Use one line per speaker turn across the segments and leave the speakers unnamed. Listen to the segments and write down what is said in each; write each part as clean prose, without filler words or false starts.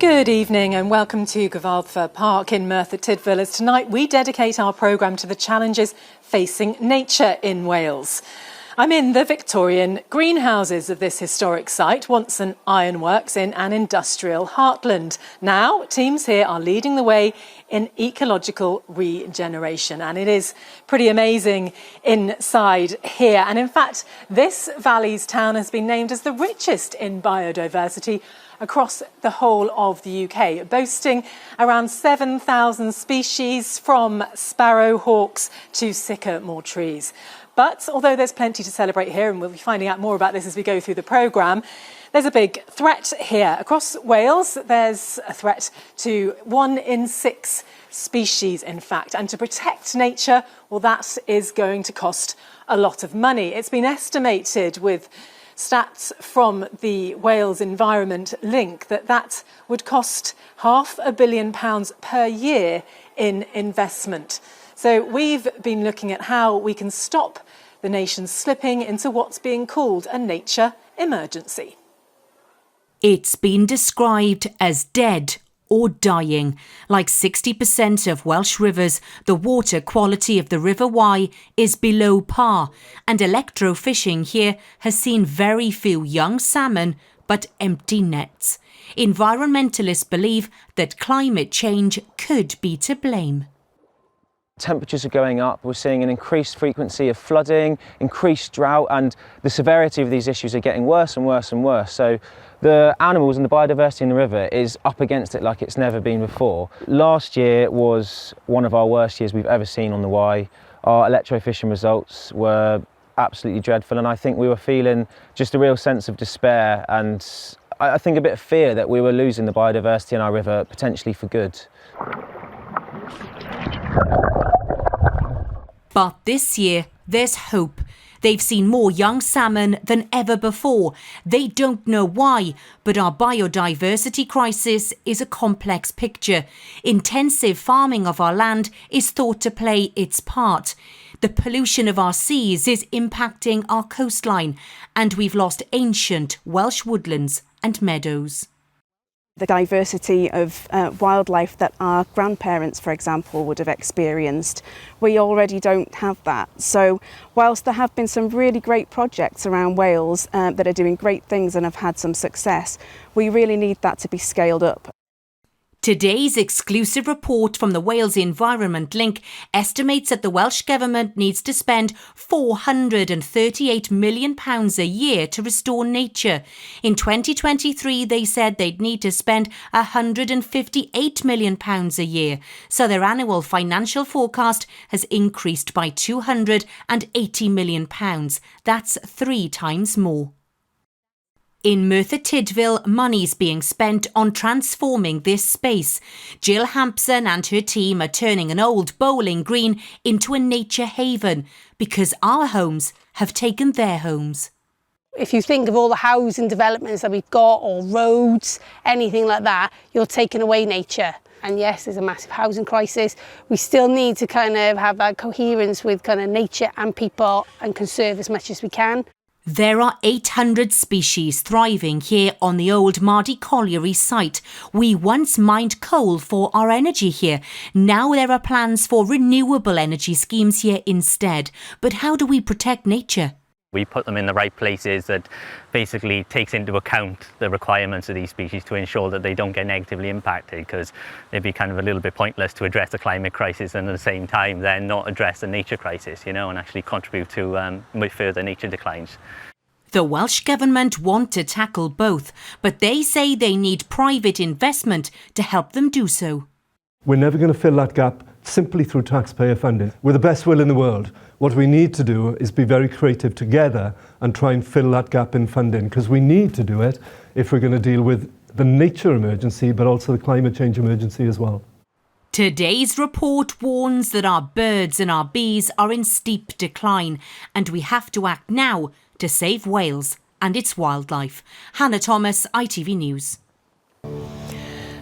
Good evening and welcome to Gofalfa Park in Merthyr Tydfil, as tonight we dedicate our programme to the challenges facing nature in Wales. I'm in the Victorian greenhouses of this historic site, once an ironworks in an industrial heartland. Now, teams here are leading the way in ecological regeneration, and it is pretty amazing inside here. And in fact, this valley's town has been named as the richest in biodiversity across the whole of the UK, boasting around 7,000 species, from sparrowhawks to sycamore trees. But although there's plenty to celebrate here, and we'll be finding out more about this as we go through the programme, there's a big threat here. Across Wales, there's a threat to 1 in 6 species, in fact. And to protect nature, well, that is going to cost a lot of money. It's been estimated, with stats from the Wales Environment Link, that would cost £500 million per year in investment. So we've been looking at how we can stop the nation slipping into what's being called a nature emergency.
It's been described as dead or dying. Like 60% of Welsh rivers, the water quality of the River Wye is below par, and electrofishing here has seen very few young salmon but empty nets. Environmentalists believe that climate change could be to blame.
Temperatures are going up, we're seeing an increased frequency of flooding, increased drought, and the severity of these issues are getting worse and worse and worse. So the animals and the biodiversity in the river is up against it like it's never been before. Last year was one of our worst years we've ever seen on the Wye. Our electrofishing results were absolutely dreadful, and I think we were feeling just a real sense of despair, and I think a bit of fear that we were losing the biodiversity in our river potentially for good.
But this year, there's hope. They've seen more young salmon than ever before. They don't know why, but our biodiversity crisis is a complex picture. Intensive farming of our land is thought to play its part. The pollution of our seas is impacting our coastline, and we've lost ancient Welsh woodlands and meadows.
The diversity of wildlife that our grandparents, for example, would have experienced, we already don't have that. So whilst there have been some really great projects around Wales that are doing great things and have had some success, we really need that to be scaled up.
Today's exclusive report from the Wales Environment Link estimates that the Welsh Government needs to spend £438 million a year to restore nature. In 2023, they said they'd need to spend £158 million a year, so their annual financial forecast has increased by £280 million. That's 3 times more. In Merthyr Tydfil, money's being spent on transforming this space. Jill Hampson and her team are turning an old bowling green into a nature haven, because our homes have taken their homes.
If you think of all the housing developments that we've got, or roads, anything like that, you're taking away nature. And yes, there's a massive housing crisis. We still need to kind of have that coherence with kind of nature and people, and conserve as much as we can.
There are 800 species thriving here on the old Mardy Colliery site. We once mined coal for our energy here. Now there are plans for renewable energy schemes here instead. But how do we protect nature?
We put them in the right places that basically takes into account the requirements of these species to ensure that they don't get negatively impacted, because it'd be kind of a little bit pointless to address the climate crisis and at the same time then not address the nature crisis, and actually contribute to further nature declines.
The Welsh Government want to tackle both, but they say they need private investment to help them do so.
We're never going to fill that gap simply through taxpayer funding. With the best will in the world, what we need to do is be very creative together and try and fill that gap in funding, because we need to do it if we're going to deal with the nature emergency, but also the climate change emergency as well.
Today's report warns that our birds and our bees are in steep decline, and we have to act now to save Wales and its wildlife. Hannah Thomas, ITV News.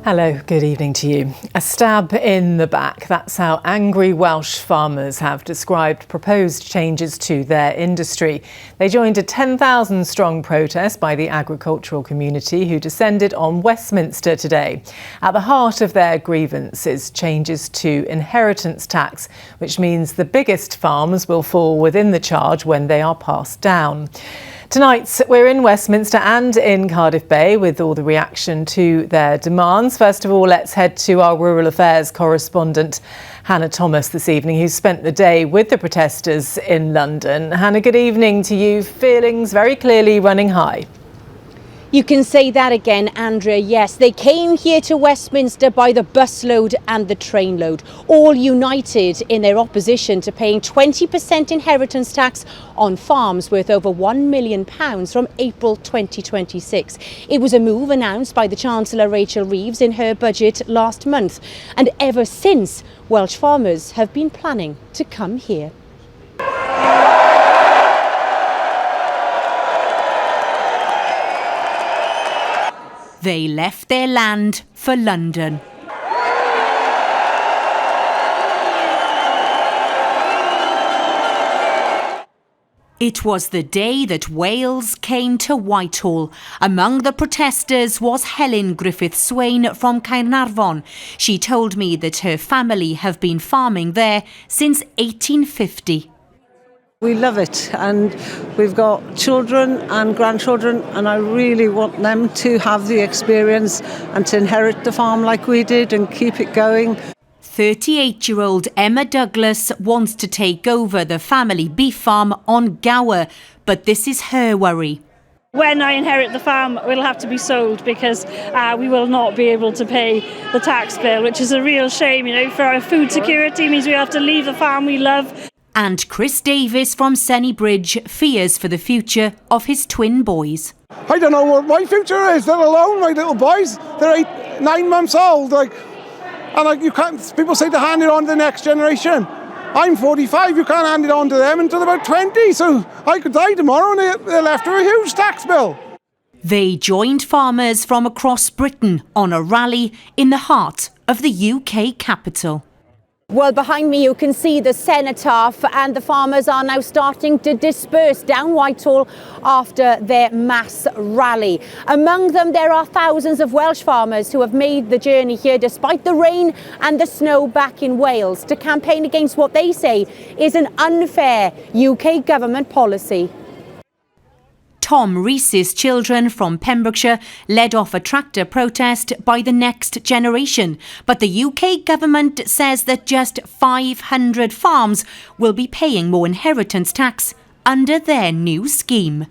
Hello, good evening to you. A stab in the back. That's how angry Welsh farmers have described proposed changes to their industry. They joined a 10,000 strong protest by the agricultural community who descended on Westminster today. At the heart of their grievance is changes to inheritance tax, which means the biggest farms will fall within the charge when they are passed down. Tonight, we're in Westminster and in Cardiff Bay with all the reaction to their demands. First of all, let's head to our rural affairs correspondent, Hannah Thomas, this evening, who spent the day with the protesters in London. Hannah, good evening to you. Feelings very clearly running high.
You can say that again, Andrea. Yes, they came here to Westminster by the busload and the trainload, all united in their opposition to paying 20% inheritance tax on farms worth over £1 million from April 2026. It was a move announced by the Chancellor Rachel Reeves in her budget last month. And ever since, Welsh farmers have been planning to come here.
They left their land for London. It was the day that Wales came to Whitehall. Among the protesters was Helen Griffith-Swain from Caernarfon. She told me that her family have been farming there since 1850.
We love it, and we've got children and grandchildren, and I really want them to have the experience and to inherit the farm like we did and keep it going.
38-year-old Emma Douglas wants to take over the family beef farm on Gower, but this is her worry.
When I inherit the farm, it'll have to be sold because we will not be able to pay the tax bill, which is a real shame, you know, for our food security. It means we have to leave the farm we love.
And Chris Davis from Sennybridge fears for the future of his twin boys.
I don't know what my future is, let alone my little boys. They're 9 months old. You can't. People say to hand it on to the next generation. I'm 45, you can't hand it on to them until about 20, so I could die tomorrow and they're left with a huge tax bill.
They joined farmers from across Britain on a rally in the heart of the UK capital.
Well, behind me you can see the cenotaph, and the farmers are now starting to disperse down Whitehall after their mass rally. Among them there are thousands of Welsh farmers who have made the journey here despite the rain and the snow back in Wales to campaign against what they say is an unfair UK government policy.
Tom Rees's children from Pembrokeshire led off a tractor protest by the Next Generation. But the UK government says that just 500 farms will be paying more inheritance tax under their new scheme.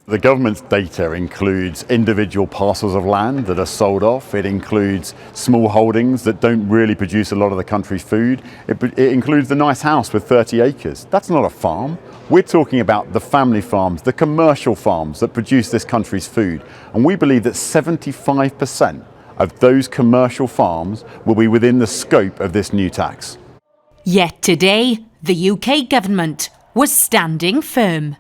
The government's data includes individual parcels of land that are sold off. It includes small holdings that don't really produce a lot of the country's food. It includes the nice house with 30 acres. That's not a farm. We're talking about the family farms, the commercial farms that produce this country's food. And we believe that 75% of those commercial farms will be within the scope of this new tax.
Yet today, the UK government was standing firm.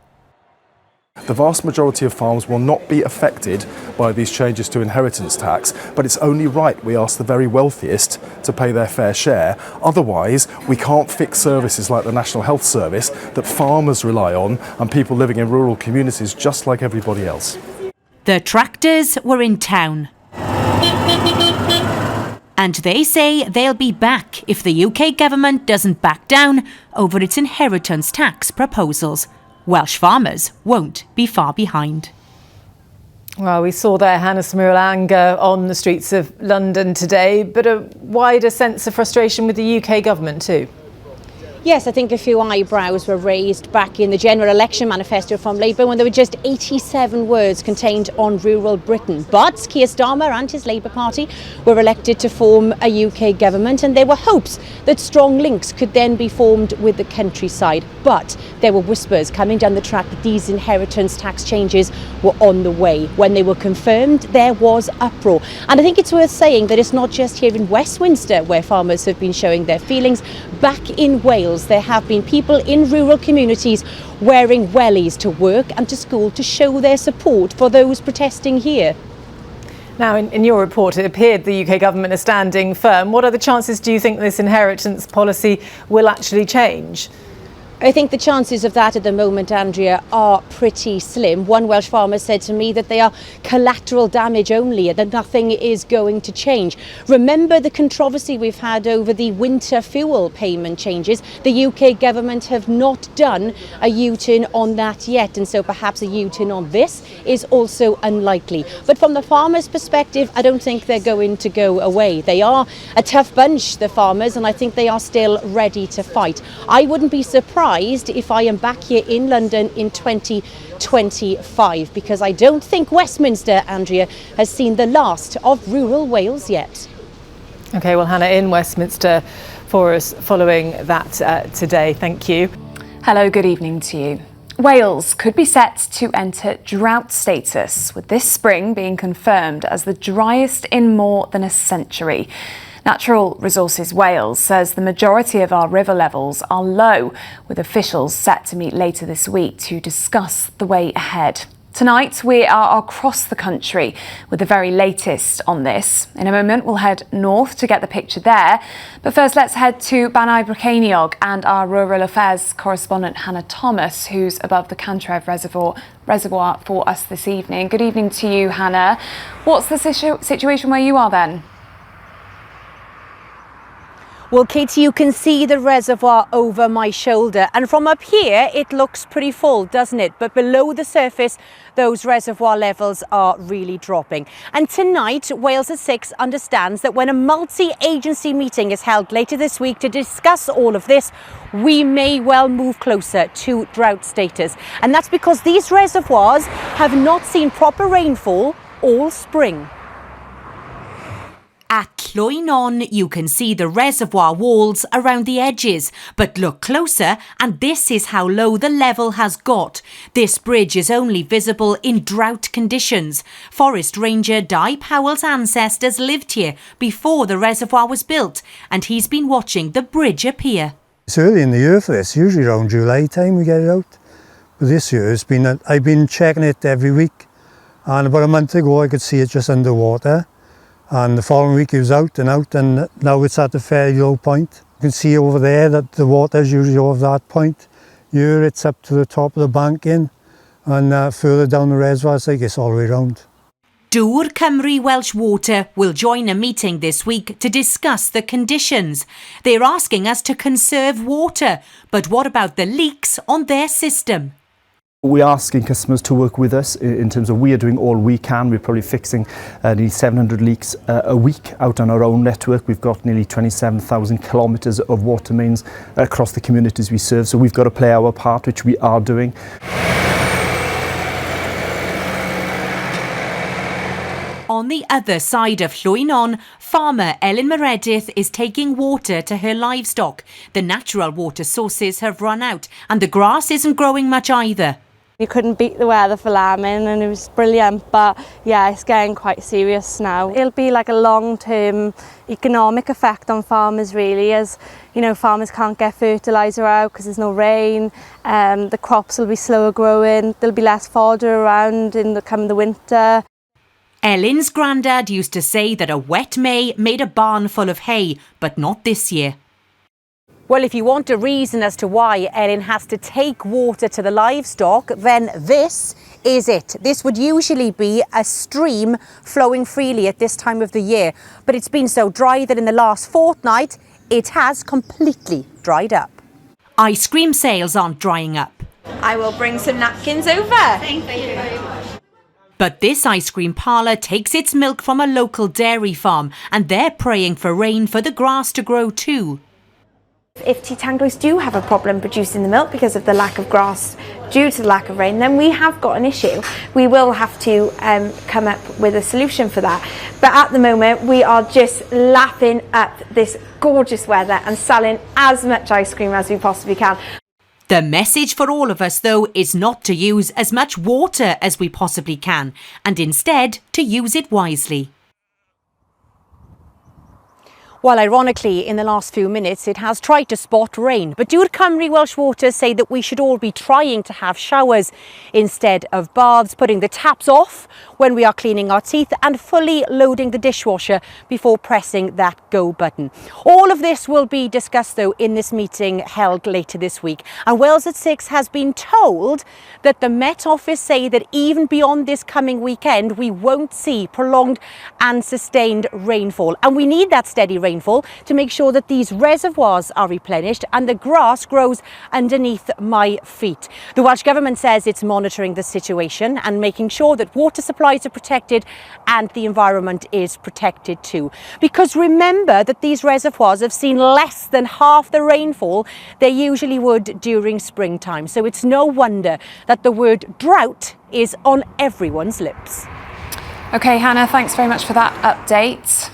The vast majority of farms will not be affected by these changes to inheritance tax, but it's only right we ask the very wealthiest to pay their fair share. Otherwise, we can't fix services like the National Health Service that farmers rely on and people living in rural communities just like everybody else.
The tractors were in town. And they say they'll be back if the UK government doesn't back down over its inheritance tax proposals. Welsh farmers won't be far behind.
Well, we saw there, Hannah, some real anger on the streets of London today, but a wider sense of frustration with the UK government too.
Yes, I think a few eyebrows were raised back in the general election manifesto from Labour when there were just 87 words contained on rural Britain. But Keir Starmer and his Labour Party were elected to form a UK government, and there were hopes that strong links could then be formed with the countryside. But there were whispers coming down the track that these inheritance tax changes were on the way. When they were confirmed, there was uproar. And I think it's worth saying that it's not just here in Westminster where farmers have been showing their feelings. Back in Wales, there have been people in rural communities wearing wellies to work and to school to show their support for those protesting here.
Now, in your report, it appeared the UK government is standing firm. What are the chances, do you think, this inheritance policy will actually change?
I think the chances of that at the moment, Andrea, are pretty slim. One Welsh farmer said to me that they are collateral damage only and that nothing is going to change. Remember the controversy we've had over the winter fuel payment changes. The UK government have not done a U-turn on that yet, and so perhaps a U-turn on this is also unlikely. But from the farmers' perspective, I don't think they're going to go away. They are a tough bunch, the farmers, and I think they are still ready to fight. I wouldn't be surprised if I am back here in London in 2025, because I don't think Westminster, Andrea, has seen the last of rural Wales yet.
OK, well, Hannah in Westminster for us following that today. Thank you.
Hello, good evening to you. Wales could be set to enter drought status, with this spring being confirmed as the driest in more than a century. Natural Resources Wales says the majority of our river levels are low, with officials set to meet later this week to discuss the way ahead. Tonight, we are across the country with the very latest on this. In a moment, we'll head north to get the picture there. But first, let's head to Banau Brycheiniog and our Rural Affairs correspondent, Hannah Thomas, who's above the Cantref Reservoir for us this evening. Good evening to you, Hannah. What's the situation where you are then?
Well, Katie, you can see the reservoir over my shoulder, and from up here it looks pretty full, doesn't it? But below the surface, those reservoir levels are really dropping. And tonight, Wales at 6 understands that when a multi-agency meeting is held later this week to discuss all of this, we may well move closer to drought status. And that's because these reservoirs have not seen proper rainfall all spring.
At Llwynon, you can see the reservoir walls around the edges, but look closer and this is how low the level has got. This bridge is only visible in drought conditions. Forest Ranger Di Powell's ancestors lived here before the reservoir was built, and he's been watching the bridge appear.
It's early in the year for this, usually around July time we get it out. But this year I've been checking it every week, and about a month ago I could see it just underwater. And the following week it was out, and now it's at a fairly low point. You can see over there that the water's usually over that point. Here it's up to the top of the banking, and further down the reservoir it's like it's all the way around.
Dŵr Cymru Welsh Water will join a meeting this week to discuss the conditions. They're asking us to conserve water, but what about the leaks on their system?
We're asking customers to work with us in terms of we are doing all we can. We're probably fixing nearly 700 leaks a week out on our own network. We've got nearly 27,000 kilometres of water mains across the communities we serve. So we've got to play our part, which we are doing.
On the other side of Llwynon, farmer Elin Meredith is taking water to her livestock. The natural water sources have run out and the grass isn't growing much either.
You couldn't beat the weather for lambing and it was brilliant, but yeah, it's getting quite serious now. It'll be like a long-term economic effect on farmers really, as you know, farmers can't get fertiliser out because there's no rain, the crops will be slower growing, there'll be less fodder around come the winter.
Ellen's granddad used to say that a wet May made a barn full of hay, but not this year.
Well, if you want a reason as to why Ellen has to take water to the livestock, then this is it. This would usually be a stream flowing freely at this time of the year, but it's been so dry that in the last fortnight, it has completely dried up.
Ice cream sales aren't drying up.
I will bring some napkins over. Thank you.
But this ice cream parlour takes its milk from a local dairy farm, and they're praying for rain for the grass to grow too.
If Titanglos do have a problem producing the milk because of the lack of grass due to the lack of rain, then we have got an issue. We will have to come up with a solution for that. But at the moment, we are just lapping up this gorgeous weather and selling as much ice cream as we possibly can.
The message for all of us, though, is not to use as much water as we possibly can, and instead to use it wisely.
Well, ironically, in the last few minutes, it has tried to spot rain. But Dŵr Cymru Welsh Water say that we should all be trying to have showers instead of baths, putting the taps off when we are cleaning our teeth and fully loading the dishwasher before pressing that go button. All of this will be discussed, though, in this meeting held later this week. And Wales at 6 has been told that the Met Office say that even beyond this coming weekend, we won't see prolonged and sustained rainfall. And we need that steady rainfall to make sure that these reservoirs are replenished and the grass grows underneath my feet. The Welsh Government says it's monitoring the situation and making sure that water supplies are protected and the environment is protected too. Because remember that these reservoirs have seen less than half the rainfall they usually would during springtime. So it's no wonder that the word drought is on everyone's lips.
OK, Hannah, thanks very much for that update.